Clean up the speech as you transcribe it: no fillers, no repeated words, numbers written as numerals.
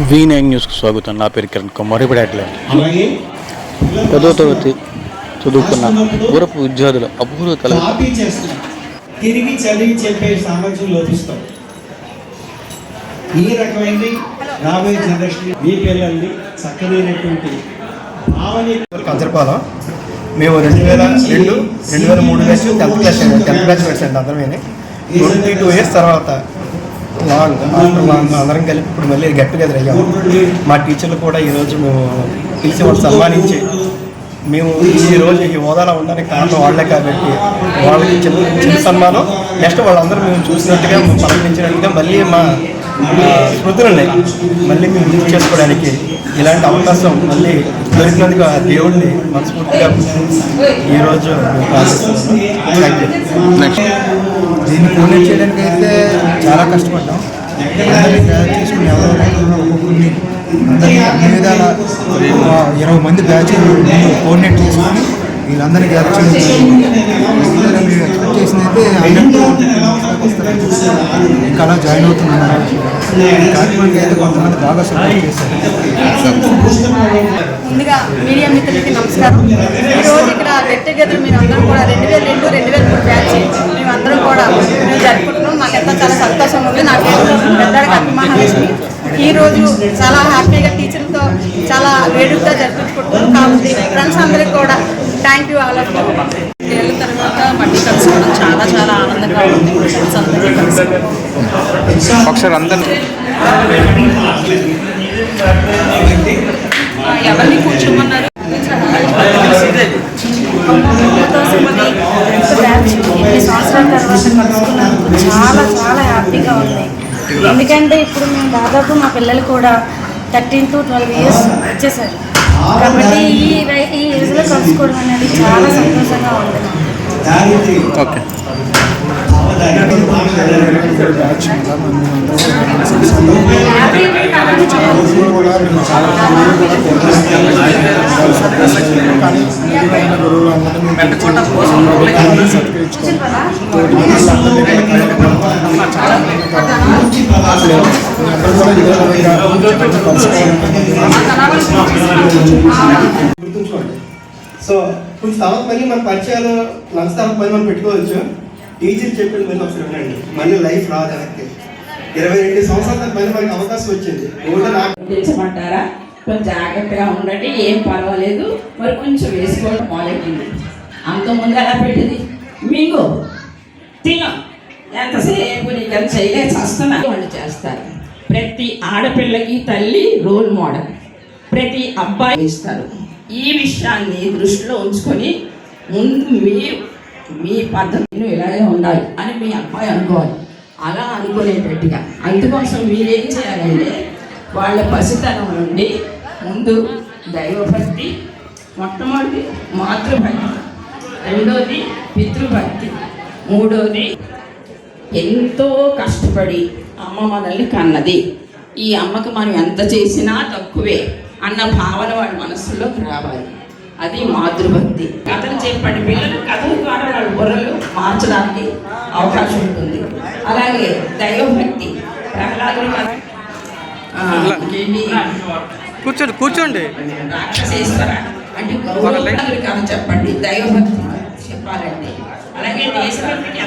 V9 న్యూస్కు స్వాగతం. నా పేరు కిరణ్ కుమార్. ఇప్పుడు పదో తరగతి చదువుకున్న పూర్వపు విద్యార్థుల అపూర్వ కళ తిరిగి చదివి చెప్పే సామర్థ్యం లోపిస్తాం. ఈ రకమైన రాబోయే జనరేషన్ మీ పిల్లల్ని చక్కనైనటువంటి కంచరపాలెం. మేము 2003 బ్యాచ్ 10th బ్యాచ్ మెట్స్ అండి. అందరమే 22 years తర్వాత అందరం కలిపి ఇప్పుడు మళ్ళీ గెట్ టుగెదర్ అయ్యాము. మా టీచర్లు కూడా ఈరోజు మేము పిలిచి వాళ్ళు సన్మానించి మేము ఈరోజు ఈ హోదాలో ఉండడానికి కారణం వాళ్ళే కాబట్టి వాళ్ళకి చిన్న సన్మానం. నెక్స్ట్ వాళ్ళందరూ మేము చూసినట్టుగా పలకరించినట్టుగా మళ్ళీ మా స్మృతులని మళ్ళీ మేము గుర్తు చేసుకోవడానికి ఇలాంటి అవకాశం మళ్ళీ దొరికినందుకు ఆ దేవుడిని మనస్ఫూర్తిగా ఈరోజు దీన్ని పూర్తి చేయడానికి అయితే చాలా కష్టపడ్డాం. చేసుకుని ఒక్కొక్కరిని అందరికీ అన్ని విధాల 20 మంది బ్యాచ్ కోఆర్డినేట్ చేసుకొని వీళ్ళందరినీ గ్యాదర్ మేము ఎక్స్పెక్ట్ చేసింది అయితే 100 వస్తారని ఇంకా అలా జాయిన్ అవుతున్నాం. కార్యక్రమానికి అయితే కొంతమంది బాగా సపోర్ట్ చేశారు. ముందుగా మీడియా మిత్రులకి నమస్కారం. ఈరోజు ఇక్కడ గెట్ టుగెదర్ మేము అందరం కూడా 2002-2003 బ్యాచ్ మేమందరం కూడా మేము జరుపుకుంటున్నాం. మాకెంతో చాలా సంతోషం ఉంది. నా పేరు పెద్దడికి అభిమానలక్ష్మి. ఈరోజు చాలా హ్యాపీగా టీచర్లతో చాలా వేడుకగా జరుపుకుంటున్నాం. కాబట్టి ఫ్రెండ్స్ అందరికీ కూడా thank you all of you. ఏళ్ళ తర్వాత మళ్ళీ కలుసుకోవడం చాలా చాలా ఆనందంగా ఉంది. ఫ్రెండ్స్ అందరూ కలిసి ఒకసారి అందరూ ఎవరిని కూర్చోమన్నారు? ఎన్ని సంవత్సరాల తర్వాత కలుసుకున్నందుకు చాలా చాలా హ్యాపీగా ఉంది. ఎందుకంటే ఇప్పుడు మేము దాదాపు మా పిల్లలు కూడా 13 to 12 years వచ్చేసారు. కాబట్టి ఈ ఏజ్లో కలుసుకోవడం అనేది చాలా సంతోషంగా ఉంది. ఓకే. గుర్తుంచుకోండి. సో కొంచెం తర్వాత మళ్ళీ మన పరిచయాలు లంచ్ తర్వాత మళ్ళీ మనం పెట్టుకోవచ్చు. టీచర్ చెప్పిన మళ్ళీ ఒకసారి ఉండండి. మళ్ళీ లైఫ్ రాదు వెనక్కి. 22 సంవత్సరాల మళ్ళీ మనకి అవకాశం వచ్చింది. తెచ్చమంటారా? కొంచెం జాగ్రత్తగా ఉండండి. ఏం పర్వాలేదు. మరి కొంచెం వేసుకోవడం మొదలెట్టింది. అంతకుముందు ఎలా పెట్టింది? మీకు తినం ఎంతసేపు నీకు ఎంత చేయలేక వస్తున్నా వాళ్ళు చేస్తారు. ప్రతి ఆడపిల్లకి తల్లి రోల్ మోడల్. ప్రతి అబ్బాయి ఇస్తారు. ఈ విషయాన్ని దృష్టిలో ఉంచుకొని ముందు మీ పద్ధతిని ఇలాగే ఉండాలి అని మీ అబ్బాయి అనుకోవాలి. అలా అనుకునేటట్టుగా అందుకోసం మీరేం చేయాలంటే వాళ్ళ పసితనం నుండి ముందు దైవభక్తి, మొట్టమొదటి మాతృభక్తి, రెండోది పితృభక్తి, మూడోది ఎంతో కష్టపడి అమ్మ మనల్ని కన్నది, ఈ అమ్మకు మనం ఎంత చేసినా తక్కువే అన్న భావన వాళ్ళ మనస్సులోకి రావాలి. అది మాతృభక్తి. కథలు చెప్పండి. పిల్లలు కథల ద్వారా వాళ్ళ బుర్రలు మార్చడానికి అవకాశం ఉంటుంది. అలాగే దైవభక్తి. ప్రహ్లాదుడు కూర్చోండి. రాక్షసేశ్వర అంటే గౌరవ కథ చెప్పండి. దైవభక్తి చెప్పాలండి. అలాగే దేశభక్తికి